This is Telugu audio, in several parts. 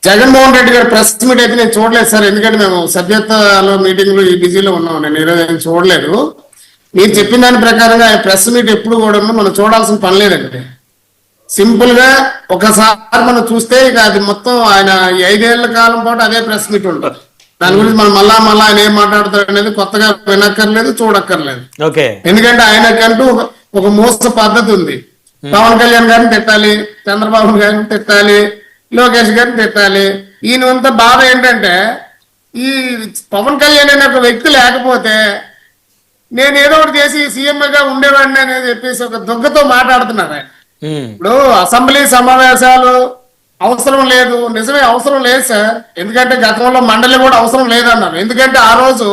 జగన్మోహన్ రెడ్డి గారి ప్రెస్ మీట్ అయితే నేను చూడలేదు సార్. ఎందుకంటే మేము సభ్యత్వాలు మీటింగ్లు ఈ బిజీలో ఉన్నాం. నేను ఈరోజు ఏం చూడలేదు. మీరు చెప్పిన దాని ప్రకారంగా ఆయన ప్రెస్ మీట్ ఎప్పుడు కూడా మనం చూడాల్సిన పని లేదండి. సింపుల్ గా ఒకసారి మనం చూస్తే ఇక అది మొత్తం ఆయన 5 ఏళ్ల కాలం పాటు అదే ప్రెస్ మీట్ ఉంటుంది. దాని గురించి మనం మళ్ళా ఆయన ఏం మాట్లాడతారు అనేది కొత్తగా వినక్కర్లేదు, చూడక్కర్లేదు. ఎందుకంటే ఆయనకంటూ ఒక మోస పద్ధతి ఉంది. పవన్ కళ్యాణ్ గారిని తిట్టాలి, చంద్రబాబు గారిని తిట్టాలి, లోకేష్ గారిని తిట్టాలి. ఈయనంతా బాధ ఏంటంటే ఈ పవన్ కళ్యాణ్ అనే ఒక వ్యక్తి లేకపోతే నేను ఏదో ఒకటి చేసి సీఎంగా ఉండేవాడిని అని చెప్పేసి ఒక దుగ్గతో మాట్లాడుతున్నారు ఆయన. ఇప్పుడు అసెంబ్లీ సమావేశాలు అవసరం లేదు, నిజమే అవసరం లేదు సార్. ఎందుకంటే గతంలో మండలి కూడా అవసరం లేదన్నారు. ఎందుకంటే ఆ రోజు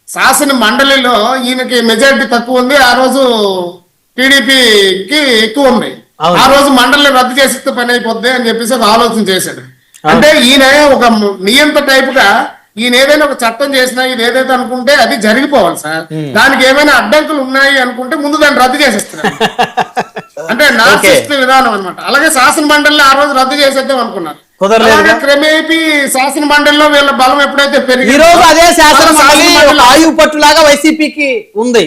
శాసన మండలిలో ఈయనకి మెజారిటీ తక్కువ ఉంది, ఆ రోజు టీడీపీకి ఎక్కువ ఉంది. ఆ రోజు మండలిని రద్దు చేసిస్తే పని అయిపోద్ది అని చెప్పేసి ఒక ఆలోచన చేశాడు. అంటే ఈయన ఒక నియంత టైప్ గా ఈయన ఏదైనా ఒక చట్టం చేసినా ఇది ఏదైతే అనుకుంటే అది జరిగిపోవాలి సార్. దానికి ఏమైనా అడ్డంకులు ఉన్నాయి అనుకుంటే ముందు దాన్ని రద్దు చేసేస్తున్నారు. అంటే నార్సిస్ట్ విధానం అనమాట. అలాగే శాసన మండలిని ఆ రోజు రద్దు చేసేద్దాం అనుకున్నారు. క్రమేపీ శాసన మండలిలో వీళ్ళ బలం ఎప్పుడైతే పెరిగి అదే శాసన మండలి ఆయువు పట్టులాగా వైసీపీకి ఉంది.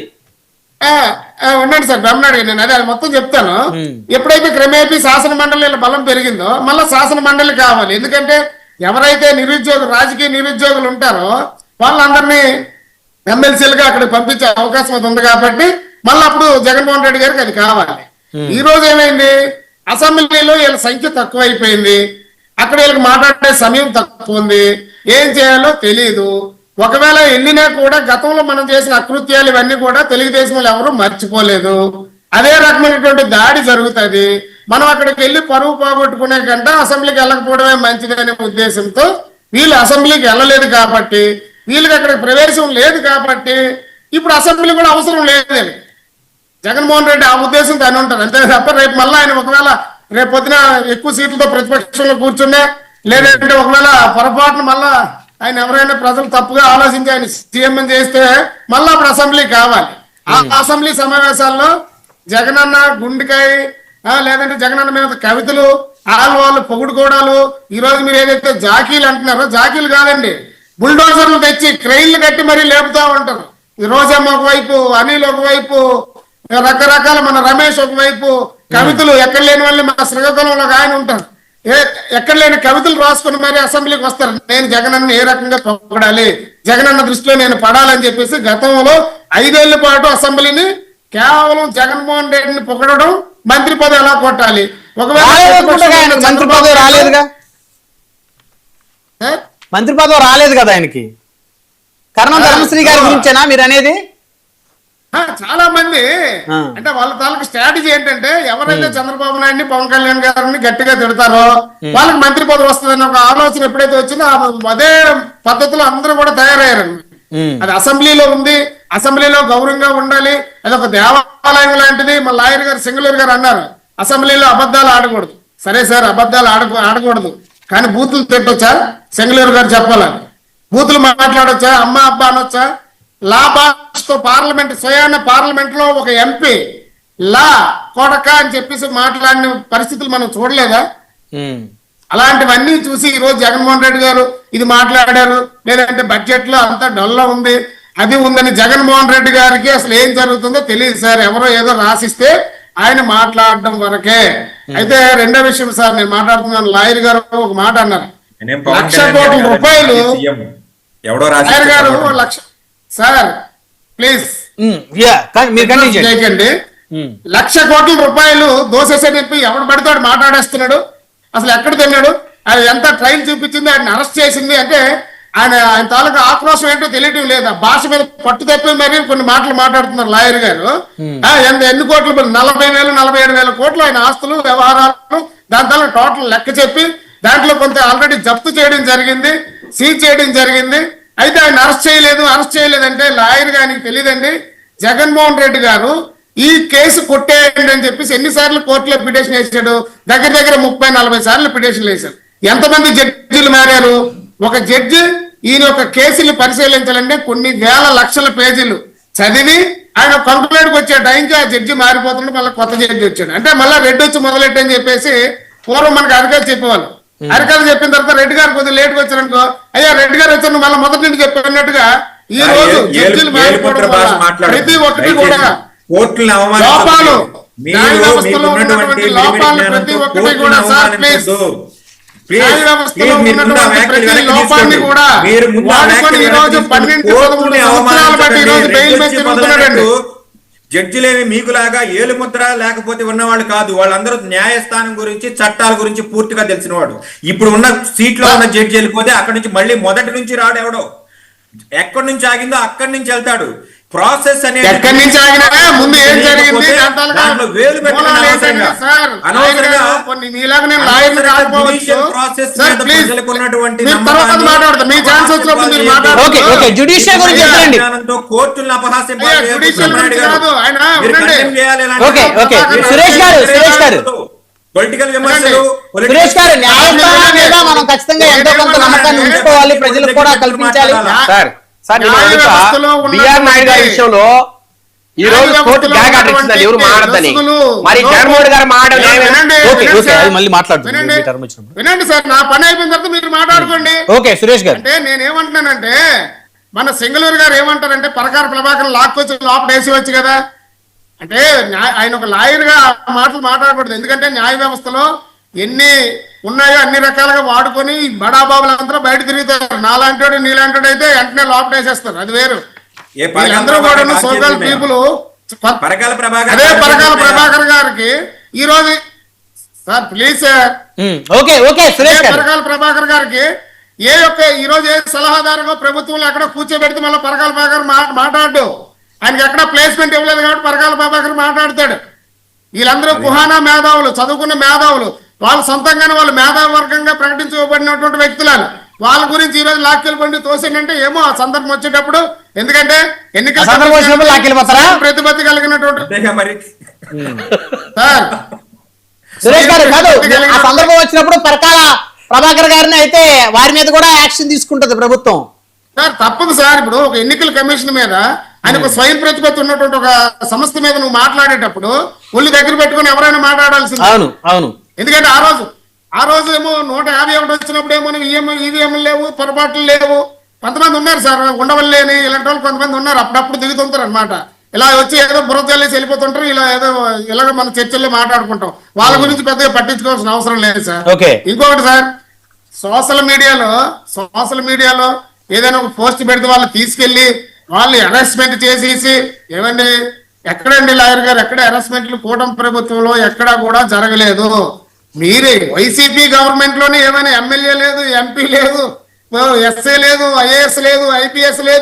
ఉండండి సార్, బ్రహ్మనాయుడు గారు, నేను అదే మొత్తం చెప్తాను. ఎప్పుడైతే క్రమేపీ శాసన మండలి బలం పెరిగిందో మళ్ళా శాసన మండలి కావాలి. ఎందుకంటే ఎవరైతే రాజకీయ నిరుద్యోగులు ఉంటారో వాళ్ళందరినీ ఎమ్మెల్సీలుగా అక్కడికి పంపించే అవకాశం అది ఉంది. కాబట్టి మళ్ళీ అప్పుడు జగన్మోహన్ రెడ్డి గారికి అది కావాలి. ఈ రోజు ఏమైంది, అసెంబ్లీలో వీళ్ళ సంఖ్య తక్కువ అయిపోయింది, అక్కడ వీళ్ళకి మాట్లాడే సమయం తక్కువ ఉంది, ఏం చేయాలో తెలియదు. ఒకవేళ వెళ్ళినా కూడా గతంలో మనం చేసిన అకృత్యాలు ఇవన్నీ కూడా తెలుగుదేశం వాళ్ళు ఎవరు మర్చిపోలేదు. అదే రకమైనటువంటి దాడి జరుగుతుంది. మనం అక్కడికి వెళ్ళి పరువు పోగొట్టుకునే కంటే అసెంబ్లీకి వెళ్ళకపోవడమే మంచిది అనే ఉద్దేశంతో వీళ్ళు అసెంబ్లీకి వెళ్ళలేదు కాబట్టి, వీళ్ళకి అక్కడ ప్రవేశం లేదు కాబట్టి ఇప్పుడు అసెంబ్లీ కూడా అవసరం లేదు. జగన్మోహన్ రెడ్డి ఆ ఉద్దేశంతో అని ఉంటారు అంతే తప్ప రేపు మళ్ళీ ఆయన ఒకవేళ రేపు పొద్దున ఎక్కువ సీట్లతో ప్రతిపక్షంలో కూర్చున్నా, లేదంటే ఒకవేళ పొరపాటున మళ్ళా ఆయన ఎవరైనా ప్రజలు తప్పుగా ఆలోచించి ఆయన సీఎం చేస్తే మళ్ళీ అప్పుడు అసెంబ్లీ కావాలి. ఆ అసెంబ్లీ సమావేశాల్లో జగనన్న గుండెకాయ లేదంటే జగనన్న మీద కవితలు వాళ్ళు పొగుడుకోవడాలు. ఈ రోజు మీరు ఏదైతే జాకీలు అంటున్నారో జాకీలు కాదండి, బుల్డోజర్లు తెచ్చి క్రెయిన్లు కట్టి మరీ లేపుతా ఉంటారు. ఈ రోజమ్మ ఒకవైపు, అనిల్ ఒకవైపు, రకరకాల మన రమేష్ ఒకవైపు కవితలు ఎక్కడ లేని వాళ్ళు మన శ్రీకాకుళంలో ఆయన ఉంటారు. ఎక్కడ లేని కవితలు రాసుకుని మరి అసెంబ్లీకి వస్తారు. నేను జగనన్న ఏ రకంగా పొగడాలి, జగనన్న దృష్టిలో నేను పడాలని చెప్పేసి గతంలో 5 ఏళ్ల పాటు అసెంబ్లీని కేవలం జగన్మోహన్ రెడ్డిని పొగడడం, మంత్రి పదవి ఎలా కొట్టాలి. ఒకవేళ మంత్రి పదవి రాలేదుగా, మంత్రి పదవి రాలేదు కదా ఆయనకి. కర్ణం ధర్మశ్రీ గారి గురించేనా మీరు అనేది? చాలా మంది అంటే వాళ్ళ తాలూకు స్ట్రాటజీ ఏంటంటే ఎవరైతే చంద్రబాబు నాయుడిని పవన్ కళ్యాణ్ గారిని గట్టిగా తిడతారో వాళ్ళకి మంత్రి పదవి వస్తుందన్న ఒక ఆలోచన ఎప్పుడైతే వచ్చిందో అదే పద్ధతిలో అందరూ కూడా తయారయ్యారండి. అది అసెంబ్లీలో ఉంది, అసెంబ్లీలో గౌరవంగా ఉండాలి, అది ఒక దేవాలయం లాంటిది. మా లాయర్ గారు సింగళూరు గారు అన్నారు అసెంబ్లీలో అబద్ధాలు ఆడకూడదు. సరే సార్, అబద్ధాలు ఆడకూడదు, కానీ బూతులు తిట్టొచ్చా? సింగళూరు గారు చెప్పాలి. బూతులు మాట్లాడొచ్చా? అమ్మ అబ్బా అనొచ్చా? లా భాషతో స్వయాన పార్లమెంట్ లో ఒక ఎంపీ లా కొడక అని చెప్పేసి మాట్లాడిన పరిస్థితులు మనం చూడలేదా? అలాంటివన్నీ చూసి ఈ రోజు జగన్మోహన్ రెడ్డి గారు ఇది మాట్లాడారు, లేదంటే బడ్జెట్ లో అంతా డొల్ల ఉంది, అది ఉందని జగన్మోహన్ రెడ్డి గారికి అసలు ఏం జరుగుతుందో తెలియదు సార్. ఎవరో ఏదో రాసిస్తే ఆయన మాట్లాడడం వరకే. అయితే రెండో విషయం సార్, నేను మాట్లాడుతున్నాను, లాయర్ గారు ఒక మాట అన్నారు, 1,00,00,000 కోట్ల రూపాయలు. లాయర్ గారు సార్ ప్లీజ్ చేయకండి. 1,00,00,000 కోట్ల రూపాయలు దోసేసని చెప్పి ఎవడు పడితే మాట్లాడేస్తున్నాడు. అసలు ఎక్కడ తిన్నాడు? అది ఎంత ట్రైల్ చూపించింది, ఆయన అరెస్ట్ చేసింది అంటే ఆయన తాలూకా ఆక్రోశం ఏంటో తెలియటం లేదా? భాష మీద పట్టు తప్పి మరి కొన్ని మాటలు మాట్లాడుతున్నారు లాయర్ గారు. ఎన్ని కోట్లు? 40,000 47,000 కోట్లు ఆయన ఆస్తులు, వ్యవహారాలు, దాని తాలూకా టోటల్ లెక్క చెప్పి దాంట్లో కొంత ఆల్రెడీ జప్తు చేయడం జరిగింది, సీజ్ చేయడం జరిగింది. అయితే ఆయన అరెస్ట్ చేయలేదంటే లాయర్ గారికి తెలియదండి. జగన్మోహన్ రెడ్డి గారు ఈ కేసు కొట్టేయండి అని చెప్పేసి ఎన్నిసార్లు కోర్టులో పిటిషన్ వేసాడు? దగ్గర 30-40 సార్లు పిటిషన్లు వేశారు. ఎంతమంది జడ్జీలు మారారు? ఒక జడ్జి ఈయన ఒక కేసులు పరిశీలించాలంటే కొన్ని వేల లక్షల పేజీలు చదివి ఆయన కంప్లైంట్కి వచ్చే టైంకి ఆ జడ్జి మారిపోతుంటే మళ్ళీ కొత్త జడ్జి వచ్చాడు. అంటే మళ్ళీ రెడ్డి వచ్చి మొదలెట్టని చెప్పేసి పూర్వం మనకు అధికారులు చెప్పేవాళ్ళు. అరికలు చెప్పిన తర్వాత రెడ్డి గారు కొద్దిగా లేట్గా వచ్చారనుకో, అయ్యా రెడ్డి గారు వచ్చారు మళ్ళీ మొదటి నుండి చెప్పినట్టుగా ఈ రోజు జడ్జిలు మారిపోవడం వల్ల ప్రతి ఒక్కటి కూడా లోపాలు, న్యాయ వ్యవస్థలో ఉన్నటువంటి లోపాలు ప్రతి ఒక్కటి కూడా సార్ ప్లీజ్ న్యాయ వ్యవస్థలో ఉన్నటువంటి ప్రతి లోపాన్ని కూడా వాడుకొని ఈ రోజు 12-13 సంవత్సరాలు బట్టి ఈ రోజు బెయిల్ మీద తిరుగుతున్నాడండి. జడ్జిలేమి మీకులాగా ఏలుముద్ర లేకపోతే ఉన్నవాళ్ళు కాదు, వాళ్ళందరూ న్యాయస్థానం గురించి చట్టాల గురించి పూర్తిగా తెలిసినవాడు. ఇప్పుడు ఉన్న సీట్లో ఉన్న జడ్జి వెళ్ళిపోతే అక్కడి నుంచి మళ్ళీ మొదటి నుంచి రాడు ఎవడో, ఎక్కడి నుంచి ఆగిందో అక్కడి నుంచి వెళ్తాడు. ప్రాసెస్ అనేది ఎక్కడి నుంచి ఆగినా ముందు ఏం జరిగింది దాంట్లో వేలు కోర్టులను అపహాస్యం పొలిటికల్ విమర్శలు మనం ఖచ్చితంగా ఎంతో కొంత నమ్మకాన్ని ఉంచుకోవాలి, ప్రజలకు కూడా కల్పించాలి. బిఆర్ నాయుడు గారి విషయంలో ఈ రోజు కోర్టు బ్యాగ్ ఆర్డర్ ఇచ్చిందని ఎవరు మాట్లాడదని, మరి జగన్మోహన్ గారు మళ్ళీ మాట్లాడుతున్నాను. వినండి సార్, నా పని అయిపోయిన తర్వాత మీరు మాట్లాడుకోండి. ఓకే సురేష్ గారు, అంటే నేనేమంటున్నానంటే మన సింగళూరు గారు ఏమంటారంటే పరకార ప్రభాకర్ లాక్కొచ్చి లోపల వేసేవచ్చు కదా అంటే, ఆయన ఒక లాయర్ గా మాటలు మాట్లాడకూడదు. ఎందుకంటే న్యాయ వ్యవస్థలో ఎన్ని ఉన్నాయో అన్ని రకాలుగా వాడుకొని బడాబాబులందరూ బయట తిరుగుతారు. నాలాంటి నీలాంటి అయితే వెంటనే లోపల వేసేస్తారు, అది వేరు. వీళ్ళందరూ కూడా సోకాల్ పీపుల్ అదే పరకాల ప్రభాకర్ గారికి ఈ రోజు sir please sir Parakala Prabhakar గారికి ఏ యొక్క ఈ రోజు ఏ సలహాదారుగా ప్రభుత్వంలో ఎక్కడ కూర్చోబెడితే మళ్ళీ పరకాల ప్రభాకర్ మాట్లాడు, ఆయనకి ఎక్కడ ప్లేస్మెంట్ ఇవ్వలేదు కాబట్టి పరకాల ప్రభాకర్ మాట్లాడతాడు. వీళ్ళందరూ కుహానా మేధావులు, చదువుకున్న మేధావులు, వాళ్ళ సొంతంగానే వాళ్ళు మేధావి వర్గంగా ప్రకటించబడినటువంటి వ్యక్తులను వాళ్ళ గురించి ఈ రోజు లాక్కెళ్ళిపోండి తోసిందంటే ఏమో ఆ సందర్భం వచ్చేటప్పుడు, ఎందుకంటే ఎన్నికల ప్రతిపత్తి కలిగినటువంటి సార్ సురేష్ గారు కాదు, ఆ సందర్భం వచ్చినప్పుడు పరకాల ప్రభాకర్ గారిని అయితే వారి మీద కూడా యాక్షన్ తీసుకుంటది ప్రభుత్వం. సార్ తప్పదు సార్, ఇప్పుడు ఒక ఎన్నికల కమిషన్ మీద ఆయన ఒక స్వయం ప్రతిపత్తి ఉన్నటువంటి ఒక సంస్థ మీద నువ్వు మాట్లాడేటప్పుడు ఒళ్ళు దగ్గర పెట్టుకుని ఎవరైనా మాట్లాడాల్సింది. అవును అవును, ఎందుకంటే ఆ రోజు ఏమో 151 వచ్చినప్పుడు ఏమో ఈవీఎంలు లేవు, పొరపాట్లు లేవు. కొంతమంది ఉన్నారు సార్ ఉండవల్లేని ఇలాంటి వాళ్ళు కొంతమంది ఉన్నారు, అప్పుడప్పుడు దిగుతుంటారు అనమాట. ఇలా వచ్చి ఏదో బుర్ర తెల్లేసి వెళ్ళిపోతుంటారు, ఇలా ఏదో ఇలాగ మన చర్చల్లో మాట్లాడుకుంటాం. వాళ్ళ గురించి పెద్దగా పట్టించుకోవాల్సిన అవసరం లేదు సార్. ఇంకొకటి సార్, సోషల్ మీడియాలో ఏదైనా ఒక పోస్ట్ పెడితే వాళ్ళు తీసుకెళ్లి వాళ్ళు అరెస్ట్మెంట్ చేసేసి, ఏమండి ఎక్కడండి లాయర్ గారు, ఎక్కడ అరెస్ట్మెంట్లు కూటమి ప్రభుత్వంలో ఎక్కడా కూడా జరగలేదు. మీరే వైసీపీ గవర్నమెంట్ లోనే ఏమైనా ఎమ్మెల్యే లేదు, ఎంపీ లేదు, ఎస్ఏ లేదు, ఐఏఎస్ లేదు, ఐపీఎస్ లేదు.